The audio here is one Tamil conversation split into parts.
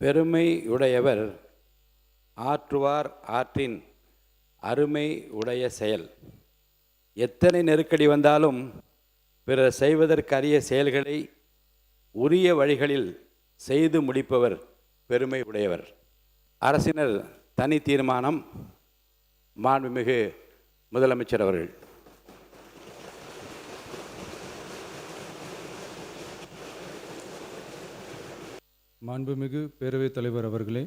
பெருமை உடையவர் ஆற்றுவார் ஆற்றின் அருமை உடைய செயல். எத்தனை நெருக்கடி வந்தாலும் பிறர் செய்வதற்கரிய செயல்களை உரிய வழிகளில் செய்து முடிப்பவர் பெருமை உடையவர். அரசினர் தனி தீர்மானம். மாண்புமிகு முதலமைச்சர் அவர்கள். மாண்புமிகு பேரவைத் தலைவர் அவர்களே,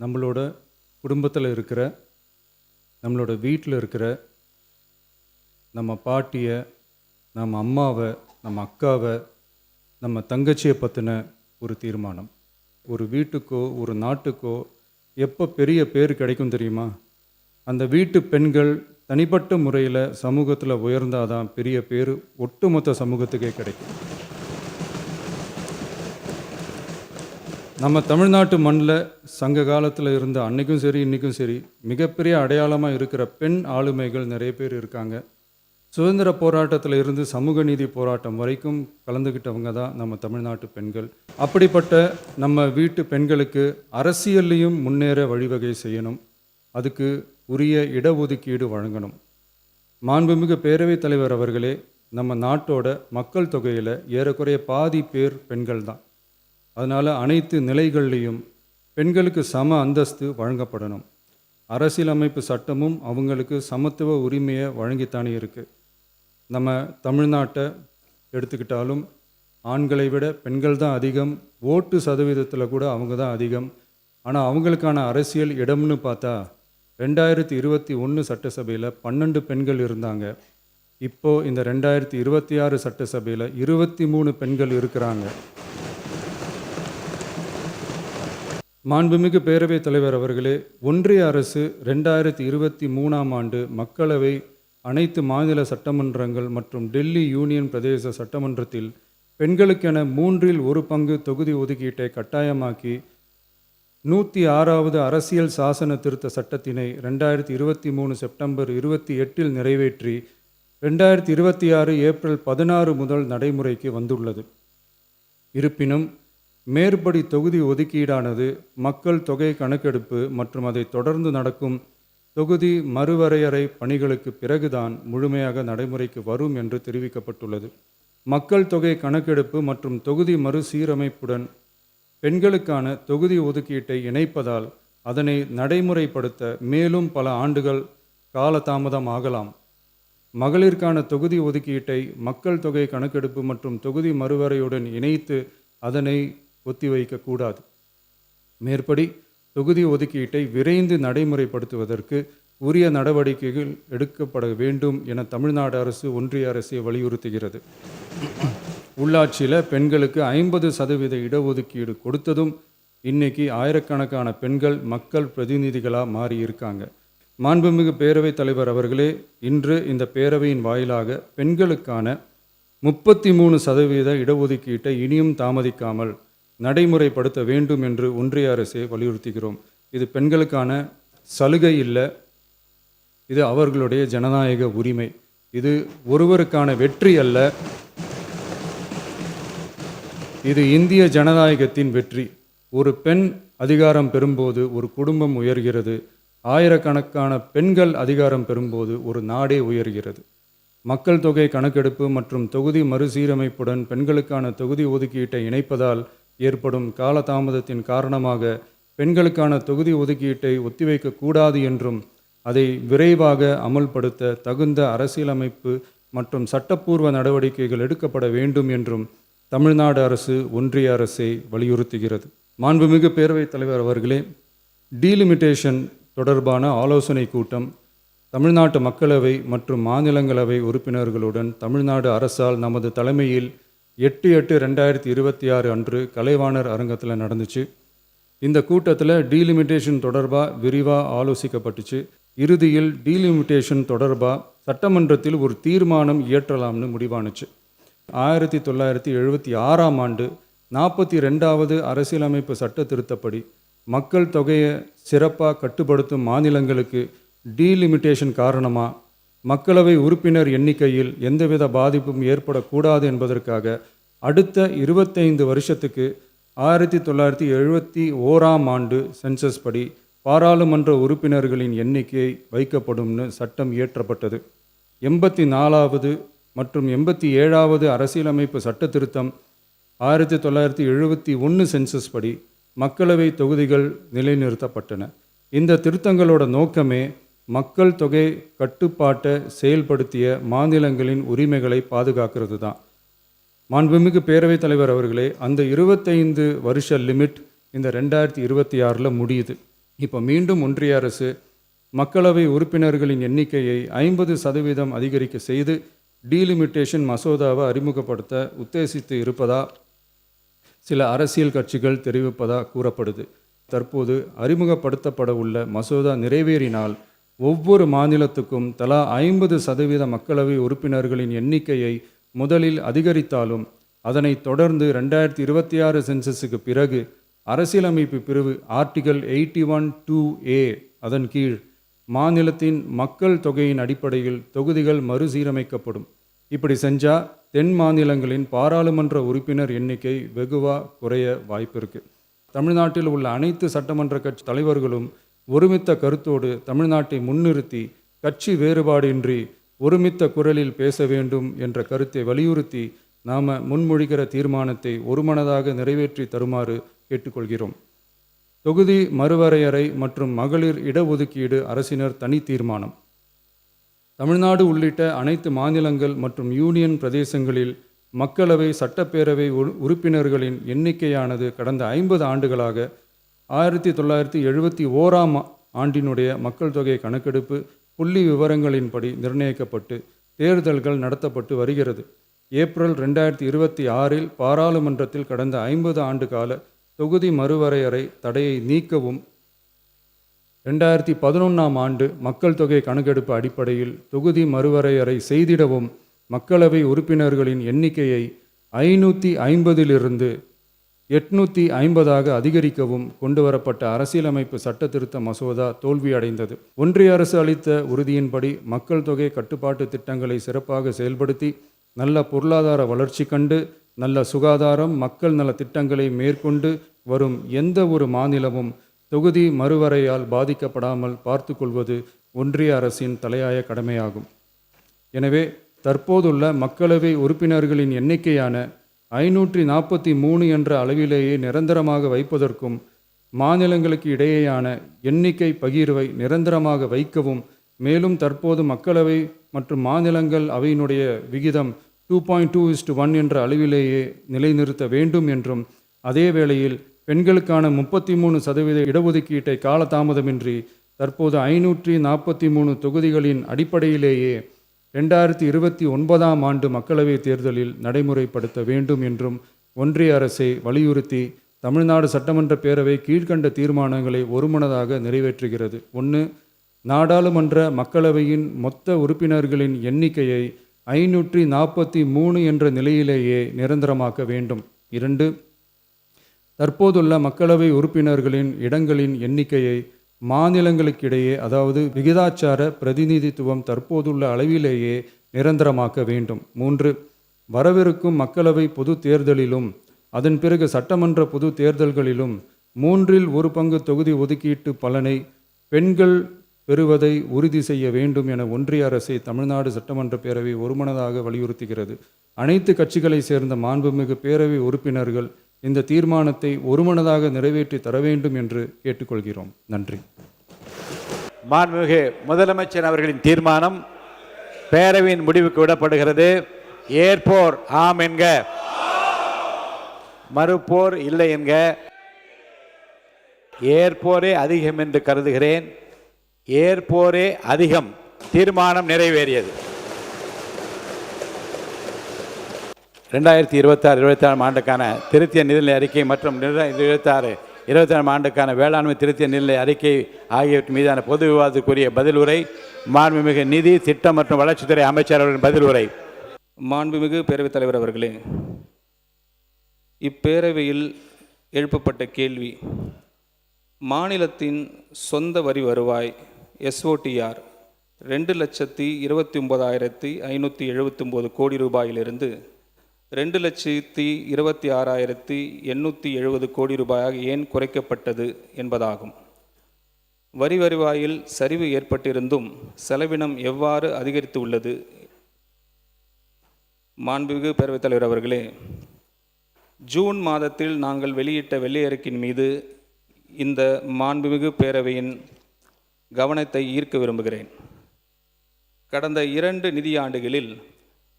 நம்மளோட குடும்பத்தில் இருக்கிற, நம்மளோட வீட்டில் இருக்கிற நம்ம பாட்டியை, நம்ம அம்மாவை, நம்ம அக்காவை, நம்ம தங்கச்சியை பற்றின ஒரு தீர்மானம். ஒரு வீட்டுக்கோ ஒரு நாட்டுக்கோ எப்போ பெரிய பேர் கிடைக்கும் தெரியுமா? அந்த வீட்டு பெண்கள் தனிப்பட்ட முறையில் சமூகத்தில் உயர்ந்தாதான் பெரிய பேர் ஒட்டுமொத்த சமூகத்துக்கே கிடைக்கும். நம்ம தமிழ்நாட்டு மண்ணில் சங்க காலத்தில் இருந்த அன்றைக்கும் சரி இன்றைக்கும் சரி மிகப்பெரிய அடையாளமாக இருக்கிற பெண் ஆளுமைகள் நிறைய பேர் இருக்காங்க. சுதந்திர போராட்டத்தில் இருந்து சமூக நீதி போராட்டம் வரைக்கும் கலந்துக்கிட்டவங்க தான் நம்ம தமிழ்நாட்டு பெண்கள். அப்படிப்பட்ட நம்ம வீட்டு பெண்களுக்கு அரசியல்லையும் முன்னேற வழிவகை செய்யணும். அதுக்கு உரிய இடஒதுக்கீடு வழங்கணும். மாண்புமிகு பேரவைத் தலைவர் அவர்களே, நம்ம நாட்டோட மக்கள் தொகையில் ஏறக்குறைய பாதி பேர் பெண்கள் தான். அதனால் அனைத்து நிலைகள்லேயும் பெண்களுக்கு சம அந்தஸ்து வழங்கப்படணும். அரசியலமைப்பு சட்டமும் அவங்களுக்கு சமத்துவ உரிமையை வழங்கித்தானே இருக்குது. நம்ம தமிழ்நாட்டை எடுத்துக்கிட்டாலும் ஆண்களை விட பெண்கள் தான் அதிகம். ஓட்டு சதவீதத்தில் கூட அவங்க தான் அதிகம். ஆனால் அவங்களுக்கான அரசியல் இடம்னு பார்த்தா 2021 சட்டசபையில் 12 பெண்கள் இருந்தாங்க. இப்போது இந்த 2026 சட்டசபையில் 23 பெண்கள் இருக்கிறாங்க. மாண்புமிகு பேரவைத் தலைவர் அவர்களே, ஒன்றிய அரசு 2023ஆம் ஆண்டு மக்களவை, அனைத்து மாநில சட்டமன்றங்கள் மற்றும் டெல்லி யூனியன் பிரதேச சட்டமன்றத்தில் பெண்களுக்கென 1/3 தொகுதி ஒதுக்கீட்டை கட்டாயமாக்கி 106வது அரசியல் சாசன திருத்த சட்டத்தினை 2023 செப்டம்பர் 28 நிறைவேற்றி 2026 ஏப்ரல் 16 முதல் நடைமுறைக்கு வந்துள்ளது. இருப்பினும் மேற்படி தொகுதி ஒதுக்கீடானது மக்கள் தொகை கணக்கெடுப்பு மற்றும் அதை தொடர்ந்து நடக்கும் தொகுதி மறுவரையறை பணிகளுக்கு பிறகுதான் முழுமையாக நடைமுறைக்கு வரும் என்று தெரிவிக்கப்பட்டுள்ளது. மக்கள் தொகை கணக்கெடுப்பு மற்றும் தொகுதி மறுசீரமைப்புடன் பெண்களுக்கான தொகுதி ஒதுக்கீட்டை இணைப்பதால் அதனை நடைமுறைப்படுத்த மேலும் பல ஆண்டுகள் காலதாமதம் ஆகலாம். மகளிருக்கான தொகுதி ஒதுக்கீட்டை மக்கள் தொகை கணக்கெடுப்பு மற்றும் தொகுதி மறுவரையுடன் இணைத்து அதனை ஒத்திவைக்கக்கூடாது. மேற்படி தொகுதி ஒதுக்கீட்டை விரைந்து நடைமுறைப்படுத்துவதற்கு உரிய நடவடிக்கைகள் எடுக்கப்பட வேண்டும் என தமிழ்நாடு அரசு ஒன்றிய அரசை வலியுறுத்துகிறது. உள்ளாட்சியில் பெண்களுக்கு 50% இடஒதுக்கீடு கொடுத்ததும் இன்னைக்கு ஆயிரக்கணக்கான பெண்கள் மக்கள் பிரதிநிதிகளாக மாறியிருக்காங்க. மாண்புமிகு பேரவைத் தலைவர் அவர்களே, இன்று இந்த பேரவையின் வாயிலாக பெண்களுக்கான 33% இடஒதுக்கீட்டை இனியும் தாமதிக்காமல் நடைமுறைப்படுத்த வேண்டும் என்று ஒன்றிய அரசை வலியுறுத்துகிறோம். இது பெண்களுக்கான சலுகை இல்லை, இது அவர்களுடைய ஜனநாயக உரிமை. இது ஒருவருக்கான வெற்றி அல்ல, இது இந்திய ஜனநாயகத்தின் வெற்றி. ஒரு பெண் அதிகாரம் பெறும்போது ஒரு குடும்பம் உயர்கிறது. ஆயிரக்கணக்கான பெண்கள் அதிகாரம் பெறும்போது ஒரு நாடே உயர்கிறது. மக்கள் தொகை கணக்கெடுப்பு மற்றும் தொகுதி மறுசீரமைப்புடன் பெண்களுக்கான தொகுதி ஒதுக்கீட்டை இணைப்பதால் ஏற்படும் காலதாமதத்தின் காரணமாக பெண்களுக்கான தொகுதி ஒதுக்கீட்டை ஒத்திவைக்கக்கூடாது என்றும் அதை விரைவாக அமல்படுத்த தகுந்த அரசியலமைப்பு மற்றும் சட்டப்பூர்வ நடவடிக்கைகள் எடுக்கப்பட வேண்டும் என்றும் தமிழ்நாடு அரசு ஒன்றிய அரசை வலியுறுத்துகிறது. மாண்புமிகு பேரவைத் தலைவர் அவர்களே, டீலிமிட்டேஷன் தொடர்பான ஆலோசனை கூட்டம் தமிழ்நாட்டு மக்களவை மற்றும் மாநிலங்களவை உறுப்பினர்களுடன் தமிழ்நாடு அரசால் நமது தலைமையில் 8/8/2026 அன்று கலைவாணர் அரங்கத்தில் நடந்துச்சு. இந்த கூட்டத்தில் டீலிமிட்டேஷன் தொடர்பாக விரிவாக ஆலோசிக்கப்பட்டுச்சு. இறுதியில் டீலிமிட்டேஷன் தொடர்பாக சட்டமன்றத்தில் ஒரு தீர்மானம் இயற்றலாம்னு முடிவானுச்சு. 1976ஆம் ஆண்டு 42வது அரசியலமைப்பு சட்ட திருத்தப்படி மக்கள் தொகையை சிறப்பாக கட்டுப்படுத்தும் மாநிலங்களுக்கு டீலிமிட்டேஷன் காரணமாக மக்களவை உறுப்பினர் எண்ணிக்கையில் எந்தவித பாதிப்பும் ஏற்படக்கூடாது என்பதற்காக அடுத்த 25 வருஷத்துக்கு 1971ஆம் ஆண்டு சென்சஸ் படி பாராளுமன்ற உறுப்பினர்களின் எண்ணிக்கை வைக்கப்படும்னு சட்டம் இயற்றப்பட்டது. 84வது மற்றும் 87வது அரசியலமைப்பு சட்ட திருத்தம் 1971 சென்சஸ் படி மக்களவை தொகுதிகள் நிலைநிறுத்தப்பட்டன. இந்த திருத்தங்களோட நோக்கமே மக்கள் தொகை கட்டுப்பாட்டை செயல்படுத்திய மாநிலங்களின் உரிமைகளை பாதுகாக்கிறது தான். மாண்புமிகு பேரவைத் தலைவர் அவர்களே, அந்த 25 வருஷ லிமிட் இந்த 2026 முடியுது. இப்போ மீண்டும் ஒன்றிய அரசு மக்களவை உறுப்பினர்களின் எண்ணிக்கையை 50% அதிகரிக்க செய்து டீலிமிட்டேஷன் மசோதாவை அறிமுகப்படுத்த உத்தேசித்து இருப்பதா சில அரசியல் கட்சிகள் தெரிவிப்பதா கூறப்படுது. தற்போது அறிமுகப்படுத்தப்பட உள்ள மசோதா நிறைவேறினால் ஒவ்வொரு மாநிலத்துக்கும் தலா 50% மக்களவை உறுப்பினர்களின் எண்ணிக்கையை முதலில் அதிகரித்தாலும் அதனைத் தொடர்ந்து 2026 சென்சஸுக்கு பிறகு அரசியலமைப்பு பிரிவு ஆர்டிகல் 81(2)A அதன் கீழ் மாநிலத்தின் மக்கள் தொகையின் அடிப்படையில் தொகுதிகள் மறுசீரமைக்கப்படும். இப்படி செஞ்சால் தென் மாநிலங்களின் பாராளுமன்ற உறுப்பினர் எண்ணிக்கை வெகுவாக குறைய வாய்ப்பு இருக்குது. தமிழ்நாட்டில் உள்ள அனைத்து சட்டமன்ற கட்சி தலைவர்களும் ஒருமித்த கருத்தோடு தமிழ்நாட்டை முன்னிறுத்தி கட்சி வேறுபாடின்றி ஒருமித்த குரலில் பேச வேண்டும் என்ற கருத்தை வலியுறுத்தி நாம் முன்மொழிகிற தீர்மானத்தை ஒருமனதாக நிறைவேற்றி தருமாறு கேட்டுக்கொள்கிறோம். தொகுதி மறுவரையறை மற்றும் மகளிர் இடஒதுக்கீடு அரசினர் தனி தீர்மானம். தமிழ்நாடு உள்ளிட்ட அனைத்து மாநிலங்கள் மற்றும் யூனியன் பிரதேசங்களில் மக்களவை சட்டப்பேரவை உறுப்பினர்களின் எண்ணிக்கையானது கடந்த 50 ஆண்டுகளாக 1971ஆம் ஆண்டினுடைய மக்கள் தொகை கணக்கெடுப்பு புள்ளி விவரங்களின்படி நிர்ணயிக்கப்பட்டு தேர்தல்கள் நடத்தப்பட்டு வருகிறது. ஏப்ரல் 2026 பாராளுமன்றத்தில் கடந்த 50 ஆண்டு கால தொகுதி மறுவரையறை தடையை நீக்கவும் 2011ஆம் ஆண்டு மக்கள் தொகை கணக்கெடுப்பு அடிப்படையில் தொகுதி மறுவரையறை செய்திடவும் மக்களவை உறுப்பினர்களின் எண்ணிக்கையை 550 850 அதிகரிக்கவும் கொண்டுவரப்பட்ட அரசியலமைப்பு சட்ட திருத்த மசோதா தோல்வியடைந்தது. ஒன்றிய அரசு அளித்த உறுதியின்படி மக்கள் தொகை கட்டுப்பாட்டு திட்டங்களை சிறப்பாக செயல்படுத்தி நல்ல பொருளாதார வளர்ச்சி கண்டு நல்ல சுகாதாரம் மக்கள் நல திட்டங்களை மேற்கொண்டு வரும் எந்த ஒரு மாநிலமும் தொகுதி மறுவரையால் பாதிக்கப்படாமல் பார்த்து கொள்வது ஒன்றிய அரசின் தலையாய கடமையாகும். எனவே தற்போதுள்ள மக்களவை உறுப்பினர்களின் எண்ணிக்கையான 543 என்ற அளவிலேயே நிரந்தரமாக வைப்பதற்கும் மாநிலங்களுக்கு இடையேயான எண்ணிக்கை பகிர்வை நிரந்தரமாக வைக்கவும், மேலும் தற்போது மக்களவை மற்றும் மாநிலங்கள் அவையினுடைய விகிதம் 2.2:1 என்ற அளவிலேயே நிலைநிறுத்த வேண்டும் என்றும், அதே வேளையில் பெண்களுக்கான 33% இடஒதுக்கீட்டை காலதாமதமின்றி தற்போது 543 தொகுதிகளின் அடிப்படையிலேயே 2029ஆம் ஆண்டு மக்களவைத் தேர்தலில் நடைமுறைப்படுத்த வேண்டும் என்றும் ஒன்றிய அரசை வலியுறுத்தி தமிழ்நாடு சட்டமன்ற பேரவை கீழ்கண்ட தீர்மானங்களை ஒருமனதாக நிறைவேற்றுகிறது. 1. நாடாளுமன்ற மக்களவையின் மொத்த உறுப்பினர்களின் எண்ணிக்கையை 543 என்ற நிலையிலேயே நிரந்தரமாக்க வேண்டும். 2. தற்போதுள்ள மக்களவை உறுப்பினர்களின் இடங்களின் எண்ணிக்கையை மாநிலங்களுக்கிடையே, அதாவது விகிதாச்சார பிரதிநிதித்துவம் தற்போதுள்ள அளவிலேயே நிரந்தரமாக்க வேண்டும். 3. வரவிருக்கும் மக்களவை பொது தேர்தலிலும் அதன் பிறகு சட்டமன்ற பொது தேர்தல்களிலும் 1/3 தொகுதி ஒதுக்கீட்டு பலனை பெண்கள் பெறுவதை உறுதி செய்ய வேண்டும் என ஒன்றிய அரசை தமிழ்நாடு சட்டமன்ற பேரவை ஒருமனதாக வலியுறுத்துகிறது. அனைத்து கட்சிகளை சேர்ந்த மாண்புமிகு பேரவை உறுப்பினர்கள் இந்த தீர்மானத்தை ஒருமனதாக நிறைவேற்றி தர வேண்டும் என்று கேட்டுக்கொள்கிறோம். நன்றி. மாண்புமிகு முதலமைச்சர் அவர்களின் தீர்மானம் பேரவையின் முடிவுக்கு விடப்படுகிறது. ஏற்போர் ஆம் என்க, மறுப்போர் இல்லை என்க. ஏற்போரே அதிகம் என்று கருதுகிறேன். ஏற்போரே அதிகம். தீர்மானம் நிறைவேறியது. 2026-27 ஆண்டுக்கான திருத்திய நிதிநிலை அறிக்கை மற்றும் 2026-27 ஆண்டுக்கான வேளாண்மை திருத்திய நிதிநிலை அறிக்கை ஆகியவற்றின் மீதான பொது விவாதத்துக்குரிய பதில் உரை மாண்புமிகு நிதி திட்டம் மற்றும் வளர்ச்சித்துறை அமைச்சர் அவர்களின் பதில் உரை. மாண்புமிகு பேரவைத் தலைவர் அவர்களே, இப்பேரவையில் எழுப்பப்பட்ட கேள்வி, மாநிலத்தின் சொந்த வரி வருவாய் SOTR 2,29,579 கோடி ரூபாயிலிருந்து 2,26,870 கோடி ரூபாயாக ஏன் குறைக்கப்பட்டது என்பதாகும். வரி வருவாயில் சரிவு ஏற்பட்டிருந்தும் செலவினம் எவ்வாறு அதிகரித்து உள்ளது? மாண்புமிகு பேரவைத் தலைவர் அவர்களே, ஜூன் மாதத்தில் நாங்கள் வெளியிட்ட வெள்ளை அறிக்கையின் மீது இந்த மாண்புமிகு பேரவையின் கவனத்தை ஈர்க்க விரும்புகிறேன். கடந்த 2 நிதியாண்டுகளில்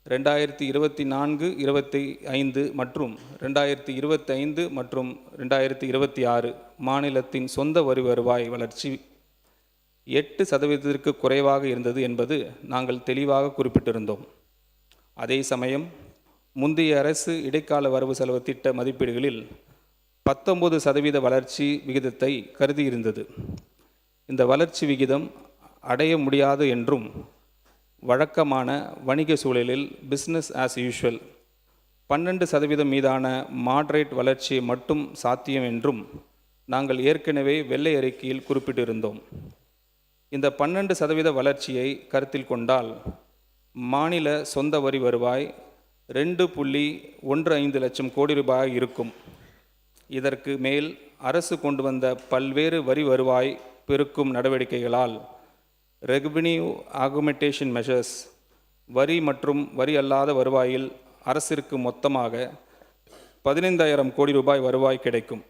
2024-25 மற்றும் 2025 மற்றும் 2026 மாநிலத்தின் சொந்த வரி வருவாய் வளர்ச்சி 8% குறைவாக இருந்தது என்பது நாங்கள் தெளிவாக குறிப்பிட்டிருந்தோம். அதே சமயம் முந்தைய அரசு இடைக்கால வரவு செலவு திட்ட மதிப்பீடுகளில் 19% வளர்ச்சி விகிதத்தை கருதியிருந்தது. இந்த வளர்ச்சி விகிதம் அடைய முடியாது என்றும் வழக்கமான வணிக சூழலில் பிஸ்னஸ் ஆஸ் யூஷுவல் 12% மீதான மாடரேட் வளர்ச்சி மட்டும் சாத்தியம் என்றும் நாங்கள் ஏற்கனவே வெள்ளை அறிக்கையில் குறிப்பிட்டிருந்தோம். இந்த 12% வளர்ச்சியை கருத்தில் கொண்டால் மாநில சொந்த வரி வருவாய் 2.15 லட்சம் கோடி ரூபாய் இருக்கும். இதற்கு மேல் அரசு கொண்டு வந்த பல்வேறு வரி வருவாய் பெருக்கும் நடவடிக்கைகளால் ரெவென்யூ ஆகுமெண்டேஷன் மெஷர்ஸ் வரி மற்றும் வரி அல்லாத வருவாயில் அரசிற்கு மொத்தமாக 15,000 கோடி ரூபாய் வருவாய் கிடைக்கும்.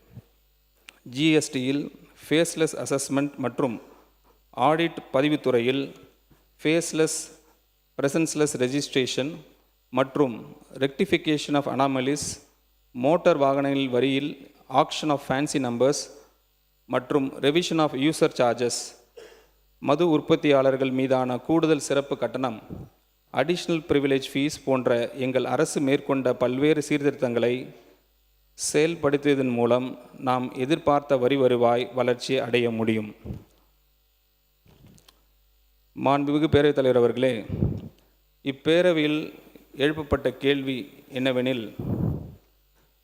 ஜிஎஸ்டியில் ஃபேஸ்லெஸ் அசஸ்மெண்ட் மற்றும் ஆடிட் பதிவுத்துறையில் ஃபேஸ்லெஸ் பிரசன்ஸ்லெஸ் ரெஜிஸ்ட்ரேஷன் மற்றும் ரெக்டிஃபிகேஷன் ஆஃப் அனாமலிஸ், மோட்டார் வாகனங்கள் வரியில் ஆக்ஷன் ஆஃப் ஃபேன்சி நம்பர்ஸ் மற்றும் ரெவிஷன் ஆஃப் யூசர் சார்ஜஸ், மது உற்பத்தியாளர்கள் மீதான கூடுதல் சிறப்பு கட்டணம், அடிஷ்னல் ப்ரிவிலேஜ் ஃபீஸ் போன்ற எங்கள் அரசு மேற்கொண்ட பல்வேறு சீர்திருத்தங்களை செயல்படுத்தியதன் மூலம் நாம் எதிர்பார்த்த வரி வருவாய் வளர்ச்சியை அடைய முடியும். மாண்புமிகு பேரவைத் தலைவர் அவர்களே, இப்பேரவையில் எழுப்பப்பட்ட கேள்வி என்னவெனில்,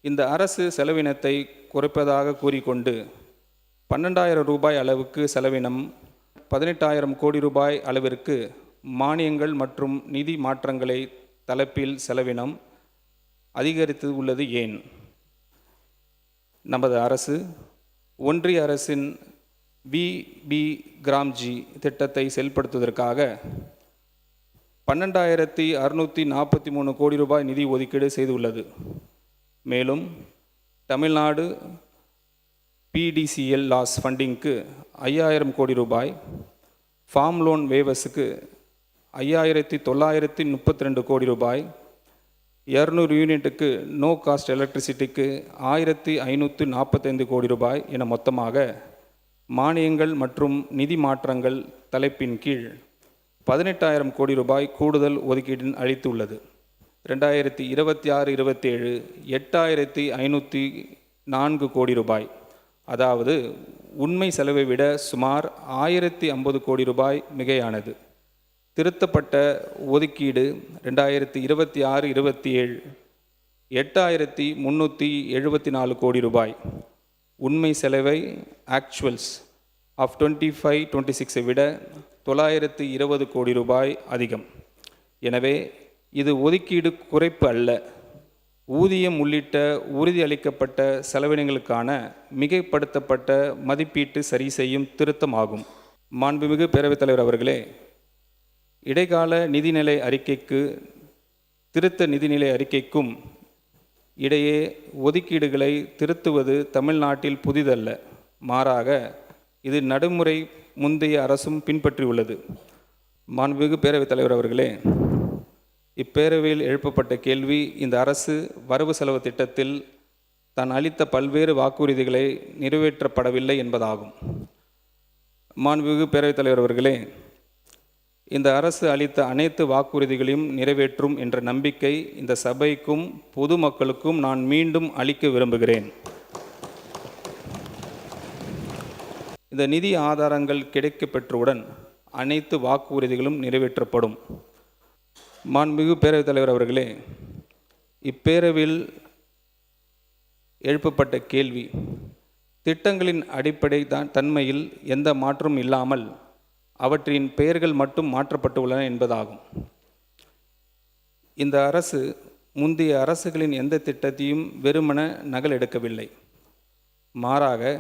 இந்த அரசு செலவினத்தை குறைப்பதாக கூறிக்கொண்டு 12,000 ரூபாய் அளவுக்கு செலவினம் 18,000 கோடி ரூபாய் அளவிற்கு மானியங்கள் மற்றும் நிதி மாற்றங்களை தலைப்பில் செலவினம் அதிகரித்து உள்ளது ஏன்? நமது அரசு ஒன்றிய அரசின் பிபி கிராம்ஜி திட்டத்தை செயல்படுத்துவதற்காக 12,643 கோடி ரூபாய் நிதி ஒதுக்கீடு செய்துள்ளது. மேலும் தமிழ்நாடு PDCL லாஸ் ஃபண்டிங்க்கு 5,000 கோடி ரூபாய், ஃபார்ம் லோன் வேவர்ஸுக்கு 5,932 கோடி ரூபாய், 200 யூனிட்டுக்கு நோ காஸ்ட் எலக்ட்ரிசிட்டிக்கு 1,545 கோடி ரூபாய் என மொத்தமாக மானியங்கள் மற்றும் நிதி மாற்றங்கள் தலைப்பின் கீழ் 18,000 கோடி ரூபாய் கூடுதல் ஒதுக்கீடு அளித்துள்ளது. 2026-27 8,504 கோடி ரூபாய், அதாவது உண்மை செலவை விட சுமார் 1,050 கோடி ரூபாய் மிகையானது. திருத்தப்பட்ட ஒதுக்கீடு 2026-27 8,374 கோடி ரூபாய். உண்மை செலவை ஆக்சுவல்ஸ் ஆஃப் 25-26 விட 920 கோடி ரூபாய் அதிகம். எனவே இது ஒதுக்கீடு குறைப்பு அல்ல, ஊதியம் உள்ளிட்ட உறுதியளிக்கப்பட்ட செலவினங்களுக்கான மிகைப்படுத்தப்பட்ட மதிப்பீட்டு சரி செய்யும் திருத்தமாகும். மாண்புமிகு பேரவைத் தலைவர் அவர்களே, இடைக்கால நிதிநிலை அறிக்கைக்கு திருத்த நிதிநிலை அறிக்கைக்கும் இடையே ஒதுக்கீடுகளை திருத்துவது தமிழ்நாட்டில் புதிதல்ல, மாறாக இது நடைமுறை முந்தைய அரசும் பின்பற்றியுள்ளது. மாண்புமிகு பேரவைத் தலைவர் அவர்களே, இப்பேரவையில் எழுப்பப்பட்ட கேள்வி இந்த அரசு வரவு செலவு திட்டத்தில் தான் அளித்த பல்வேறு வாக்குறுதிகளை நிறைவேற்றப்படவில்லை என்பதாகும். மாண்புமிகு பேரவைத் தலைவர் அவர்களே, இந்த அரசு அளித்த அனைத்து வாக்குறுதிகளையும் நிறைவேற்றும் என்ற நம்பிக்கை இந்த சபைக்கும் பொதுமக்களுக்கும் நான் மீண்டும் அளிக்க விரும்புகிறேன். இந்த நிதி ஆதாரங்கள் கிடைக்கப்பெற்றவுடன் அனைத்து வாக்குறுதிகளும் நிறைவேற்றப்படும். மாண்புமிகு பேரவைத் தலைவர் அவர்களே, இப்பேரவையில் எழுப்பப்பட்ட கேள்வி திட்டங்களின் அடிப்படை தன்மையில் எந்த மாற்றமும் இல்லாமல் அவற்றின் பெயர்கள் மட்டும் மாற்றப்பட்டுள்ளன என்பதாகும். இந்த அரசு முந்தைய அரசுகளின் எந்த திட்டத்தையும் வெறுமன நகல் எடுக்கவில்லை. மாறாக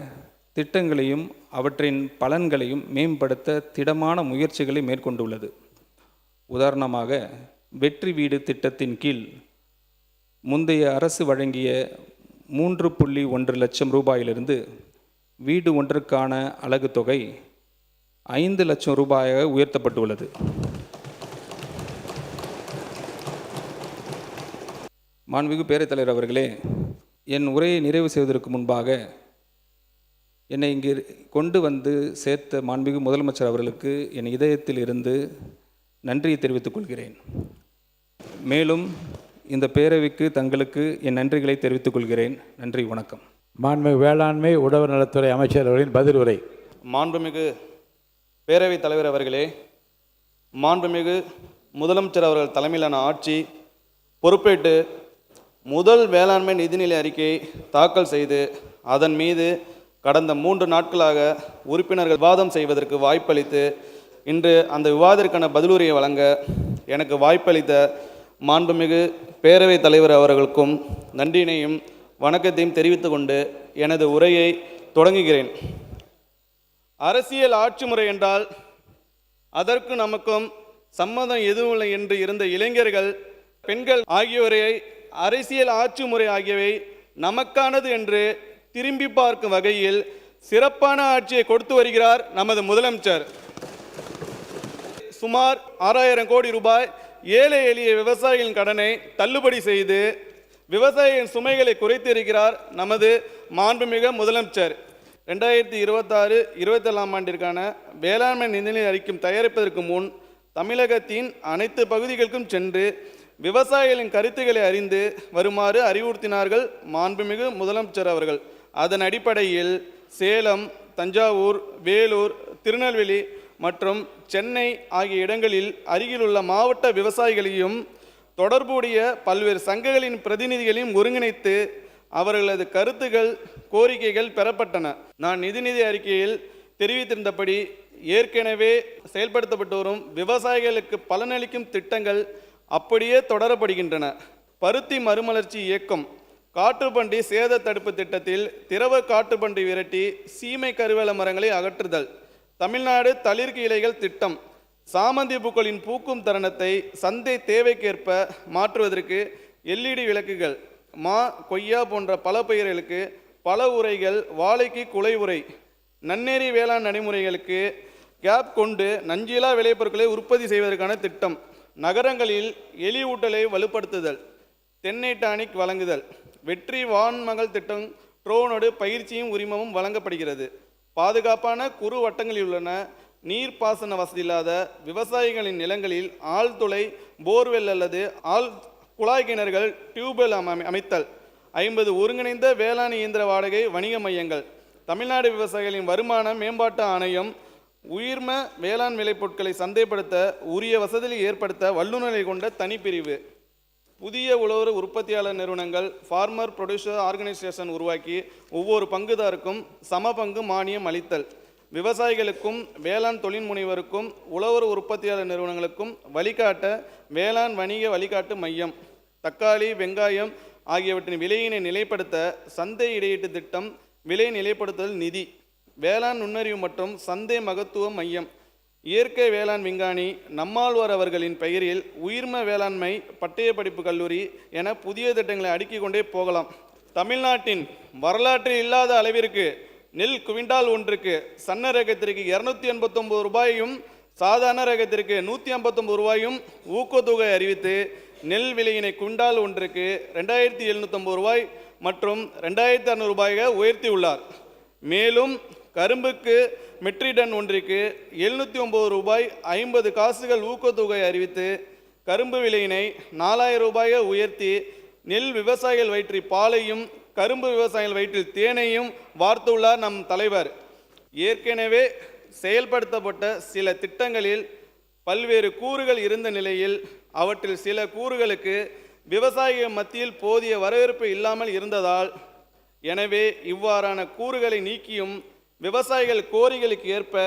திட்டங்களையும் அவற்றின் பலன்களையும் மேம்படுத்த திடமான முயற்சிகளை மேற்கொண்டுள்ளது. உதாரணமாக, வெற்றி வீடு திட்டத்தின் கீழ் முந்தைய அரசு வழங்கிய 3.1 லட்சம் ரூபாயிலிருந்து வீடு ஒன்றுக்கான அலகு தொகை 5 லட்சம் ரூபாயாக உயர்த்தப்பட்டுள்ளது. மாண்புமிகு பேரவைத் தலைவர் அவர்களே, என் உரையை நிறைவு செய்வதற்கு முன்பாக என்னை இங்கு கொண்டு வந்து சேர்த்த மாண்புமிகு முதலமைச்சர் அவர்களுக்கு என் இதயத்தில் இருந்து நன்றியை தெரிவித்துக் கொள்கிறேன். மேலும் இந்த பேரவைக்கு தங்களுக்கு என் நன்றிகளை தெரிவித்துக் கொள்கிறேன். நன்றி, வணக்கம். மாண்புமிகு வேளாண்மை உழவர் நலத்துறை அமைச்சர் அவர்களின் பதில் உரை. மாண்புமிகு பேரவைத் தலைவர் அவர்களே, மாண்புமிகு முதலமைச்சர் அவர்கள் தலைமையிலான ஆட்சி பொறுப்பேற்று முதல் வேளாண்மை நிதிநிலை அறிக்கையை தாக்கல் செய்து அதன் மீது கடந்த 3 நாட்களாக உறுப்பினர்கள் விவாதம் செய்வதற்கு வாய்ப்பளித்து இன்று அந்த விவாதத்திற்கான பதிலுரையை வழங்க எனக்கு வாய்ப்பளித்த மாண்புமிகு பேரவைத் தலைவர் அவர்களுக்கும் நன்றியினையும் வணக்கத்தையும் தெரிவித்துக் கொண்டு எனது உரையை தொடங்குகிறேன். அரசியல் ஆட்சி முறை என்றால் அதற்கு நமக்கும் சம்மதம் எதுவுமில்லை என்று இருந்த இளைஞர்கள், பெண்கள் ஆகியோரை அரசியல் ஆட்சி முறை ஆகியவை நமக்கானது என்று திரும்பி பார்க்கும் வகையில் சிறப்பான ஆட்சியை கொடுத்து வருகிறார் நமது முதலமைச்சர். சுமார் 6000 கோடி ரூபாய் ஏழை எளிய விவசாயிகளின் கடனை தள்ளுபடி செய்து விவசாயிகளின் சுமைகளை குறைத்திருக்கிறார் நமது மாண்புமிகு முதலமைச்சர். 2026-27 ஆண்டிற்கான வேளாண்மை நிதிநிலை அறிக்கை தயாரிப்பதற்கு முன் தமிழகத்தின் அனைத்து பகுதிகளுக்கும் சென்று விவசாயிகளின் கருத்துக்களை அறிந்து வருமாறு அறிவுறுத்தினார்கள் மாண்புமிகு முதலமைச்சர் அவர்கள். அதன் அடிப்படையில் சேலம், தஞ்சாவூர், வேலூர், திருநெல்வேலி மற்றும் சென்னை ஆகிய இடங்களில் அருகிலுள்ள மாவட்ட விவசாயிகளையும் தொடர்புடைய பல்வேறு சங்கங்களின் பிரதிநிதிகளையும் ஒருங்கிணைத்து அவர்களது கருத்துகள், கோரிக்கைகள் பெறப்பட்டன. நான் நிதிநிதி அறிக்கையில் தெரிவித்திருந்தபடி ஏற்கனவே செயல்படுத்தப்பட்டு வரும் விவசாயிகளுக்கு பலனளிக்கும் திட்டங்கள் அப்படியே தொடரப்படுகின்றன. பருத்தி மறுமலர்ச்சி இயக்கம், காட்டுப்பன்றி சேத தடுப்பு திட்டத்தில் திரவ காட்டுப்பன்றி விரட்டி சீமை கருவேல மரங்களை அகற்றுதல், தமிழ்நாடு தளிர்க்கு இலைகள் திட்டம், சாமந்தி பூக்களின் பூக்கும் தருணத்தை சந்தை தேவைக்கேற்ப மாற்றுவதற்கு LED விளக்குகள், மா, கொய்யா போன்ற பல பயிர்களுக்கு பல உரைகள், வாழைக்கு குலை உரை, நன்னெறி வேளாண் நடைமுறைகளுக்கு கேப் கொண்டு நஞ்சிலா விளைபொருட்களை உற்பத்தி செய்வதற்கான திட்டம், நகரங்களில் எலி ஊட்டலை வலுப்படுத்துதல், தென்னை டானிக் வழங்குதல், வெற்றி வான்மகள் திட்டம் ட்ரோனோடு பயிற்சியும் உரிமமும் வழங்கப்படுகிறது. பாதுகாப்பான குறு வட்டங்களில் உள்ளன நீர்ப்பாசன வசதி இல்லாத விவசாயிகளின் நிலங்களில் ஆழ்துளை போர்வெல் அல்லது ஆழ் குழாய் கிணறுகள் டியூப்வெல் அமைத்தல், 50 ஒருங்கிணைந்த வேளாண் இயந்திர வாடகை வணிக மையங்கள், தமிழ்நாடு விவசாயிகளின் வருமான மேம்பாட்டு ஆணையம், உயிர்ம வேளாண் விளைபொருட்களை சந்தைப்படுத்த உரிய வசதியை ஏற்படுத்த வல்லுநரை கொண்ட தனிப்பிரிவு, புதிய உழவர் உற்பத்தியாளர் நிறுவனங்கள் ஃபார்மர் ப்ரொடியூசர் ஆர்கனைசேஷன் உருவாக்கி ஒவ்வொரு பங்குதாருக்கும் சம பங்கு மானியம் அளித்தல், விவசாயிகளுக்கும் வேளாண் தொழில் முனைவருக்கும் உழவர் உற்பத்தியாளர் நிறுவனங்களுக்கும் வழிகாட்ட வேளாண் வணிக வழிகாட்டு மையம், தக்காளி, வெங்காயம் ஆகியவற்றின் விலையினை நிலைப்படுத்த சந்தை இடையீட்டு திட்டம், விலை நிலைப்படுத்துதல் நிதி, வேளாண் நுண்ணறிவு மற்றும் சந்தை மகத்துவ மையம், இயற்கை வேளாண் விஞ்ஞானி நம்மாழ்வார் அவர்களின் பெயரில் உயிர்ம வேளாண்மை பட்டய படிப்பு கல்லூரி என புதிய திட்டங்களை அடுக்கிக் கொண்டே போகலாம். தமிழ்நாட்டின் வரலாற்றில் இல்லாத அளவிற்கு நெல் குவிண்டால் ஒன்றுக்கு சன்ன ரகத்திற்கு 289 ரூபாயும் சாதாரண ரகத்திற்கு 159 ரூபாயும் ஊக்கத்தொகை அறிவித்து நெல் விலையினை குவிண்டால் ஒன்றுக்கு 2750 ரூபாய் மற்றும் 2600 ரூபாயாக உயர்த்தியுள்ளார். மேலும் கரும்புக்கு மெட்ரிக் டன் ஒன்றிற்கு 709 ரூபாய் 50 காசுகள் ஊக்கத்தொகை அறிவித்து கரும்பு விலையினை 4000 ரூபாயை உயர்த்தி நெல் விவசாயிகள் வயிற்றில் பாலையும் கரும்பு விவசாயிகள் வயிற்றில் தேனையும் வார்த்துள்ளார் நம் தலைவர். ஏற்கனவே செயல்படுத்தப்பட்ட சில திட்டங்களில் பல்வேறு கூறுகள் இருந்த நிலையில் அவற்றில் சில கூறுகளுக்கு விவசாயிகள் மத்தியில் போதிய வரவேற்பு இல்லாமல் இருந்ததால், எனவே இவ்வாறான கூறுகளை நீக்கியும் விவசாயிகள் கோரிக்கைகளுக்கு ஏற்ப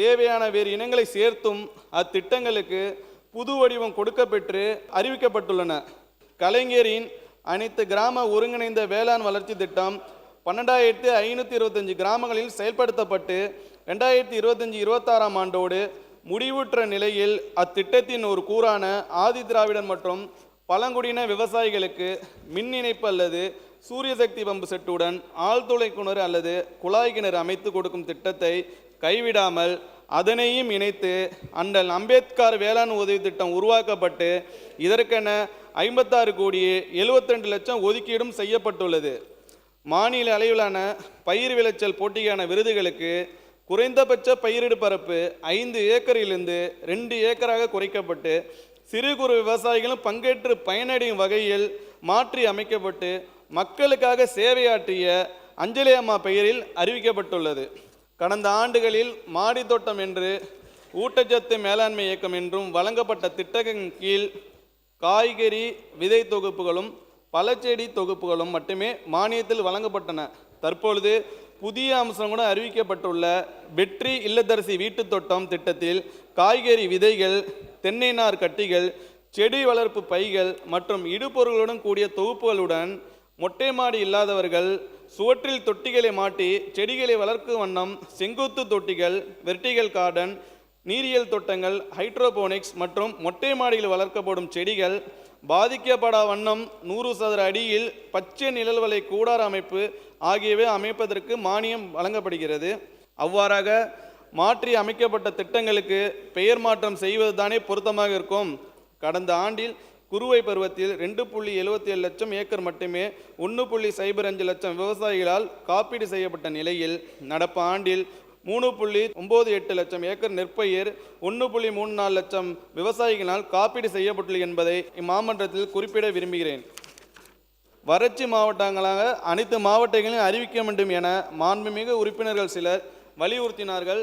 தேவையான வேறு இனங்களை சேர்த்தும் அத்திட்டங்களுக்கு புது வடிவம் கொடுக்கப்பெற்று அறிவிக்கப்பட்டுள்ளன. கலைஞரின் அனைத்து கிராம ஒருங்கிணைந்த வேளாண் வளர்ச்சி திட்டம் 12,525 கிராமங்களில் செயல்படுத்தப்பட்டு 2025-26 ஆண்டோடு முடிவுற்ற நிலையில் அத்திட்டத்தின் ஒரு கூறான ஆதி திராவிடர் மற்றும் பழங்குடியின விவசாயிகளுக்கு மின் இணைப்பு அல்லது சூரிய சக்தி பம்பு செட்டுடன் ஆழ்துளை கிணறு அல்லது குழாய் கிணறு அமைத்து கொடுக்கும் திட்டத்தை கைவிடாமல் அதனையும் இணைத்து அண்ணல் அம்பேத்கர் வேளாண் உதவி திட்டம் உருவாக்கப்பட்டு இதற்கென 56,72,00,000 ஒதுக்கீடும் செய்யப்பட்டுள்ளது. மாநில அளவிலான பயிர் விளைச்சல் போட்டிக்கான விருதுகளுக்கு குறைந்தபட்ச பயிரிடு பரப்பு 5 ஏக்கரிலிருந்து 2 ஏக்கராக குறைக்கப்பட்டு சிறு குறு விவசாயிகளும் பங்கேற்று பயனடையும் வகையில் மாற்றி அமைக்கப்பட்டு மக்களுக்காக சேவையாற்றிய அஞ்சலி அம்மா பெயரில் அறிவிக்கப்பட்டுள்ளது. கடந்த ஆண்டுகளில் மாடி தோட்டம் என்று ஊட்டச்சத்து மேலாண்மை இயக்கம் என்றும் வழங்கப்பட்ட திட்டத்தின் கீழ் காய்கறி விதை தொகுப்புகளும் பழச்செடி தொகுப்புகளும் மட்டுமே மானியத்தில் வழங்கப்பட்டன. தற்பொழுது புதிய அம்சம் கூட அறிவிக்கப்பட்டுள்ள வெற்றி இல்லத்தரசி வீட்டு தோட்டம் திட்டத்தில் காய்கறி விதைகள், தென்னை நார் கட்டிகள், செடி வளர்ப்பு பைகள் மற்றும் இடுபொருளுடன் கூடிய தொகுப்புகளுடன் மொட்டை மாடி இல்லாதவர்கள் சுவற்றில் தொட்டிகளை மாட்டி செடிகளை வளர்க்கும் வண்ணம் செங்குத்து தொட்டிகள், வெர்டிகல் கார்டன், நீரியல் தோட்டங்கள், ஹைட்ரோபோனிக்ஸ் மற்றும் மொட்டை மாடியில் வளர்க்கப்படும் செடிகள் பாதிக்கப்படா வண்ணம் 100 சதுர அடியில் பச்சை நிழல்வலை கூடார அமைப்பு ஆகியவை அமைப்பதற்கு மானியம் வழங்கப்படுகிறது. அவ்வாறாக மாற்றி அமைக்கப்பட்ட திட்டங்களுக்கு பெயர் மாற்றம் செய்வது தானே பொருத்தமாக இருக்கும். கடந்த ஆண்டில் குறுவை பருவத்தில் 2.77 லட்சம் ஏக்கர் மட்டுமே 1.05 லட்சம் விவசாயிகளால் காப்பீடு செய்யப்பட்ட நிலையில் நடப்பு ஆண்டில் 3.98 லட்சம் ஏக்கர் நெற்பயிர் 1.34 லட்சம் விவசாயிகளால் காப்பீடு செய்யப்பட்டுள்ளது என்பதை இம்மாமன்றத்தில் குறிப்பிட விரும்புகிறேன். வறட்சி மாவட்டங்களாக அனைத்து மாவட்டங்களையும் அறிவிக்க வேண்டும் என மாண்புமிகு உறுப்பினர்கள் சிலர் வலியுறுத்தினார்கள்.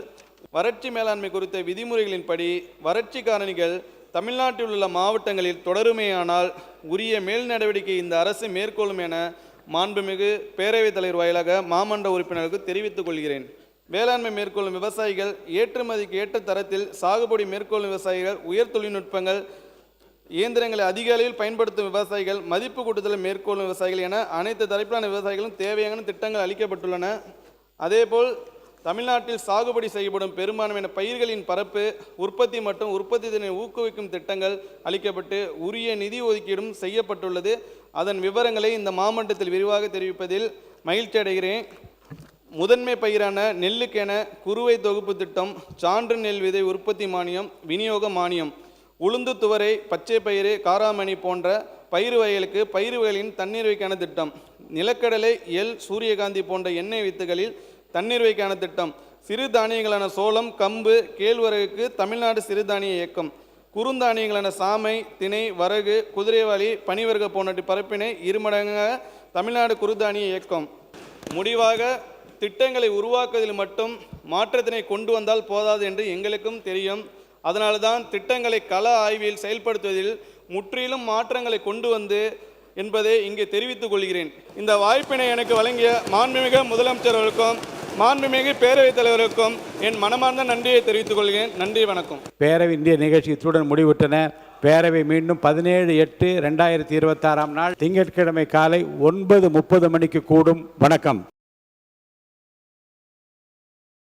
வறட்சி மேலாண்மை குறித்த விதிமுறைகளின்படி வறட்சி காரணிகள் தமிழ்நாட்டில் உள்ள மாவட்டங்களில் தொடருமேயானால் உரிய மேல் நடவடிக்கை இந்த அரசு மேற்கொள்ளும் என மாண்புமிகு பேரவைத் தலைவர் வாயிலாக மாமன்ற உறுப்பினருக்கு தெரிவித்துக் கொள்கிறேன். வேளாண்மை மேற்கொள்ளும் விவசாயிகள் ஏற்றுமதிக்கு ஏற்ற தரத்தில் சாகுபடி மேற்கொள்ளும் விவசாயிகள் உயர் தொழில்நுட்பங்கள் இயந்திரங்களை அதிக அளவில் பயன்படுத்தும் விவசாயிகள் மதிப்பு கூட்டுதலை மேற்கொள்ளும் விவசாயிகள் என அனைத்து தரப்பிலான விவசாயிகளும் தேவையான திட்டங்கள் அளிக்கப்பட்டுள்ளன. அதேபோல் தமிழ்நாட்டில் சாகுபடி செய்யப்படும் பெரும்பான்மையான பயிர்களின் பரப்பு உற்பத்தி மற்றும் உற்பத்தி திறனை ஊக்குவிக்கும் திட்டங்கள் அளிக்கப்பட்டு உரிய நிதி ஒதுக்கீடும் செய்யப்பட்டுள்ளது. அதன் விவரங்களை இந்த மாமன்றத்தில் விரிவாக தெரிவிப்பதில் மகிழ்ச்சி அடைகிறேன். முதன்மை பயிரான நெல்லுக்கென குறுவை தொகுப்பு திட்டம், சான்று நெல் விதை உற்பத்தி மானியம், விநியோக மானியம், உளுந்து துவரை, பச்சை பயிறு, காராமணி போன்ற பயிர் வகைகளுக்கு பயிர் வகைகளின் தண்ணீர் வைக்கான திட்டம், நிலக்கடலை, எள், சூரியகாந்தி போன்ற எண்ணெய் வித்துகளில் தண்ணீர் வைக்கான திட்டம், சிறு தானியங்களான சோளம், கம்பு, கேழ்வரகுக்கு தமிழ்நாடு சிறுதானிய இயக்கம், குறுந்தானியங்களான சாமை, திணை, வரகு, குதிரைவாளி, பனிவர்க்க போன்ற பரப்பினை இருமடங்காக தமிழ்நாடு குறுதானிய இயக்கம். முடிவாக திட்டங்களை உருவாக்குவதில் மட்டும் மாற்றத்தினை கொண்டு வந்தால் போதாது என்று எங்களுக்கும் தெரியும். அதனால்தான் திட்டங்களை கள ஆய்வில் செயல்படுத்துவதில் முற்றிலும் மாற்றங்களை கொண்டு வந்து என்பதை இங்கே தெரிவித்துக் கொள்கிறேன். இந்த வாய்ப்பினை எனக்கு வழங்கிய மாண்புமிகு முதலமைச்சர் அவர்களுக்கும் மாண்புமிகு பேரவைத் தலைவருக்கும் என் மனமார்ந்த நன்றியை தெரிவித்துக் கொள்கிறேன். நன்றி, வணக்கம். பேரவை இந்திய நிகழ்ச்சி இத்துடன் முடிவுற்றன. பேரவை மீண்டும் 17/8/2026 நாள் திங்கட்கிழமை காலை 9:30 மணிக்கு கூடும். வணக்கம்.